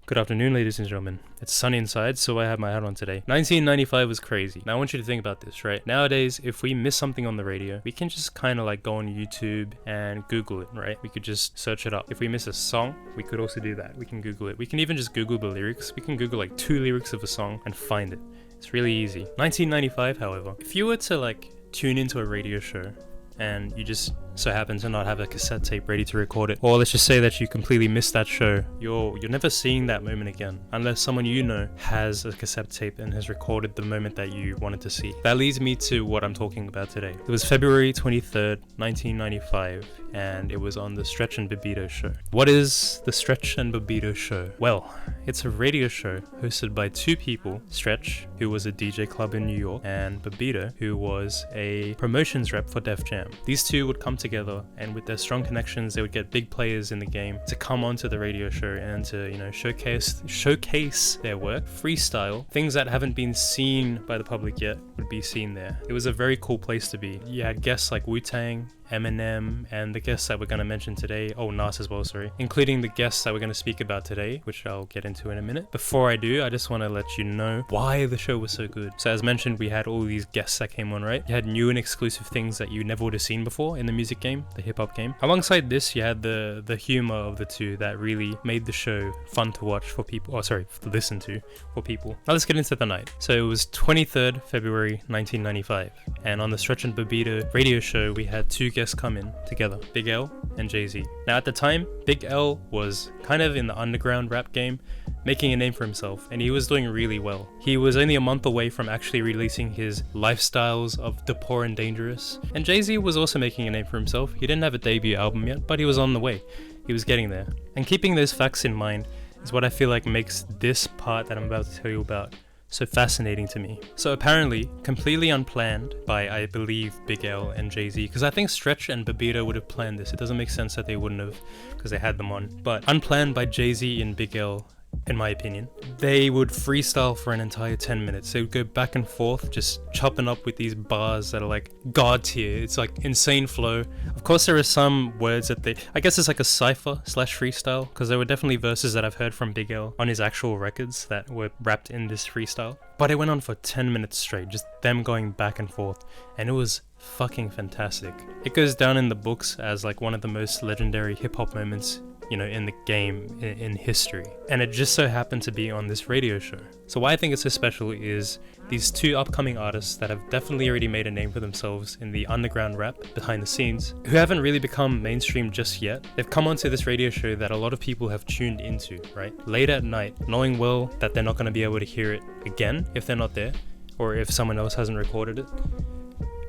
Good afternoon, ladies and gentlemen. It's sunny inside, so I have my hat on today. 1995 was crazy. Now I want you to think about this, right? Nowadays, if we miss something on the radio, we can just kind of like go on YouTube and Google it, right? We could just search it up. If we miss a song, we could also do that. We can Google it. We can even just Google the lyrics. We can Google like 2 lyrics of a song and find it. It's really easy. 1995, however, if you were to like tune into a radio show and you just so happen to not have a cassette tape ready to record it, or let's just say that you completely missed that show, you're never seeing that moment again unless someone you know has a cassette tape and has recorded the moment that you wanted to see. That leads me to what I'm talking about today. It was February 23rd, 1995, and it was on the Stretch and Bobbito show. What is the Stretch and Bobbito show? Well, it's a radio show hosted by 2 people, Stretch, who was a DJ club in New York, and Bobbito, who was a promotions rep for Def Jam. These 2 would come together, and with their strong connections they would get big players in the game to come onto the radio show and to, you know, showcase their work. Freestyle, things that haven't been seen by the public yet, would be seen there. It was a very cool place to be. You had guests like Wu-Tang, Eminem, and the guests that we're going to mention today, Nas as well, sorry, including the guests that we're going to speak about today, which I'll get into in a minute. Before I do, I just want to let you know why the show was so good. So as mentioned, we had all these guests that came on, right? You had new and exclusive things that you never would have seen before in the music game, the hip-hop game. Alongside this, you had the humor of the 2 that really made the show fun to watch for people, to listen to for people. Now let's get into the night. So it was 23rd February 1995, and on the Stretch and Bobbito radio show, we had 2 guests come in together, Big L and Jay-Z. Now at the time, Big L was kind of in the underground rap game, making a name for himself, and he was doing really well. He was only a month away from actually releasing his Lifestyles of the Poor and Dangerous, and Jay-Z was also making a name for himself. He didn't have a debut album yet, but he was on the way. He was getting there. And keeping those facts in mind is what I feel like makes this part that I'm about to tell you about so fascinating to me. So apparently, completely unplanned by, I believe, Big L and Jay-Z, because I think Stretch and Bobbito would have planned this. It doesn't make sense that they wouldn't have, because they had them on. But unplanned by Jay-Z and Big L, in my opinion. They would freestyle for an entire 10 minutes. They would go back and forth, just chopping up with these bars that are like god tier. It's like insane flow. Of course, there are some words that I guess it's like a cypher / freestyle, because there were definitely verses that I've heard from Big L on his actual records that were wrapped in this freestyle. But it went on for 10 minutes straight, just them going back and forth, and it was fucking fantastic. It goes down in the books as like one of the most legendary hip-hop moments, you know, in the game, in history. And it just so happened to be on this radio show. So why I think it's so special is these 2 upcoming artists that have definitely already made a name for themselves in the underground rap behind the scenes, who haven't really become mainstream just yet. They've come onto this radio show that a lot of people have tuned into, right? Late at night, knowing well that they're not going to be able to hear it again if they're not there, or if someone else hasn't recorded it.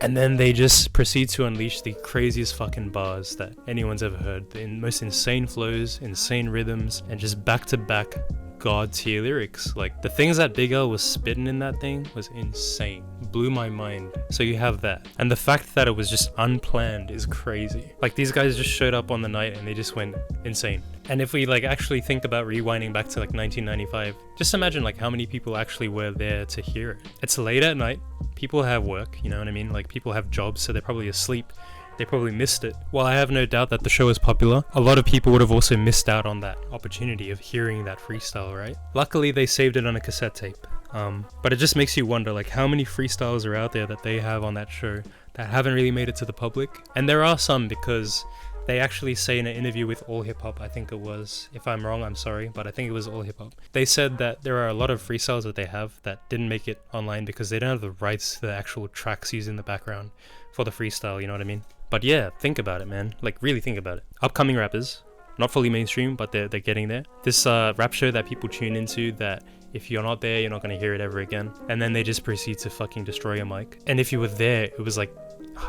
And then they just proceed to unleash the craziest fucking bars that anyone's ever heard. The most insane flows, insane rhythms, and just back-to-back god tier lyrics. Like, the things that Big L was spitting in that thing was insane. Blew my mind. So you have that. And the fact that it was just unplanned is crazy. Like, these guys just showed up on the night and they just went insane. And if we like actually think about rewinding back to like 1995, just imagine like how many people actually were there to hear it. It's late at night. People have work, you know what I mean? Like, people have jobs, so they're probably asleep. They probably missed it. While I have no doubt that the show is popular, a lot of people would have also missed out on that opportunity of hearing that freestyle, right? Luckily, they saved it on a cassette tape. But it just makes you wonder, like, how many freestyles are out there that they have on that show that haven't really made it to the public? And there are some, because they actually say in an interview with All Hip Hop, I think it was, if I'm wrong, I'm sorry, but I think it was All Hip Hop. They said that there are a lot of freestyles that they have that didn't make it online because they don't have the rights to the actual tracks used in the background for the freestyle, you know what I mean? But yeah, think about it, man. Like, really think about it. Upcoming rappers, not fully mainstream, but they're getting there. This rap show that people tune into that if you're not there, you're not going to hear it ever again. And then they just proceed to fucking destroy your mic. And if you were there, it was like,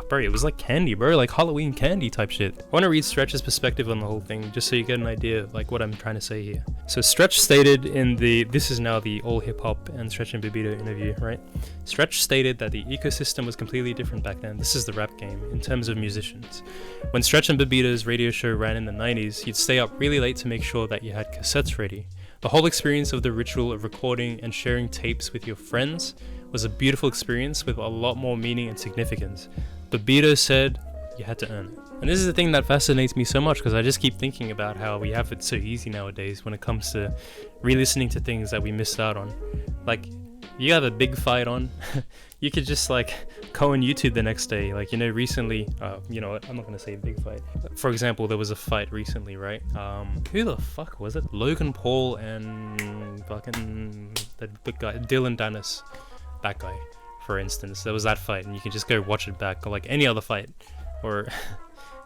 bro, it was like candy, bro, like Halloween candy type shit. I want to read Stretch's perspective on the whole thing, just so you get an idea of like what I'm trying to say here. So Stretch stated in this is now the All Hip Hop and Stretch and Bobbito interview, right? Stretch stated that the ecosystem was completely different back then. This is the rap game in terms of musicians. When Stretch and Bobbito's radio show ran in the 90s, you'd stay up really late to make sure that you had cassettes ready. The whole experience of the ritual of recording and sharing tapes with your friends was a beautiful experience with a lot more meaning and significance. Bobbito said, You had to earn it. And this is the thing that fascinates me so much, because I just keep thinking about how we have it so easy nowadays when it comes to re-listening to things that we missed out on. Like, you have a big fight on, you could just like go on YouTube the next day. Like, you know, recently, you know what, I'm not gonna say big fight. For example, there was a fight recently, right? Who the fuck was it? Logan Paul and fucking the big guy, Dylan Dennis, that guy, for instance. There was that fight, and you can just go watch it back, or like any other fight. Or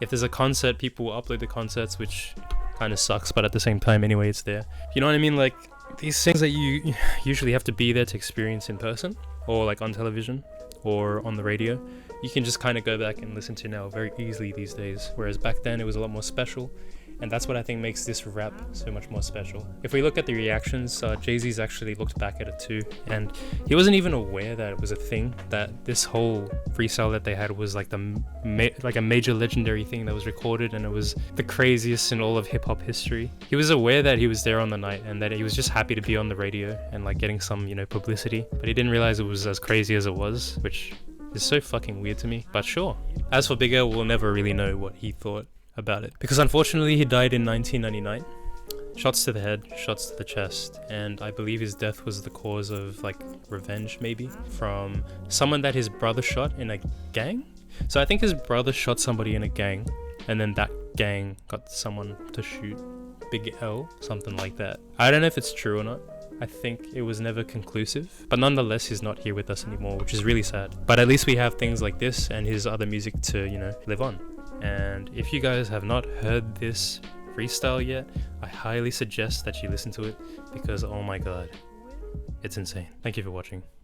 if there's a concert, people will upload the concerts, which kind of sucks, but at the same time, anyway, it's there. You know what I mean? Like, these things that you usually have to be there to experience in person, or like on television, or on the radio, you can just kind of go back and listen to now very easily these days. Whereas back then, it was a lot more special. And that's what I think makes this rap so much more special. If we look at the reactions, Jay-Z's actually looked back at it too, and he wasn't even aware that it was a thing, that this whole freestyle that they had was like like a major legendary thing that was recorded, and it was the craziest in all of hip-hop history. He was aware that he was there on the night, and that he was just happy to be on the radio and like getting some, you know, publicity, but he didn't realize it was as crazy as it was, which is so fucking weird to me. But sure. As for Big L, we'll never really know what he thought about it, because unfortunately he died in 1999. Shots to the head, shots to the chest, and I believe his death was the cause of like revenge, maybe, from someone that his brother shot in a gang. So I think his brother shot somebody in a gang, and then that gang got someone to shoot Big L, something like that. I don't know if it's true or not. I think it was never conclusive, but nonetheless, he's not here with us anymore, which is really sad. But at least we have things like this and his other music to, you know, live on. And if you guys have not heard this freestyle yet, I highly suggest that you listen to it, because oh my god, it's insane. Thank you for watching.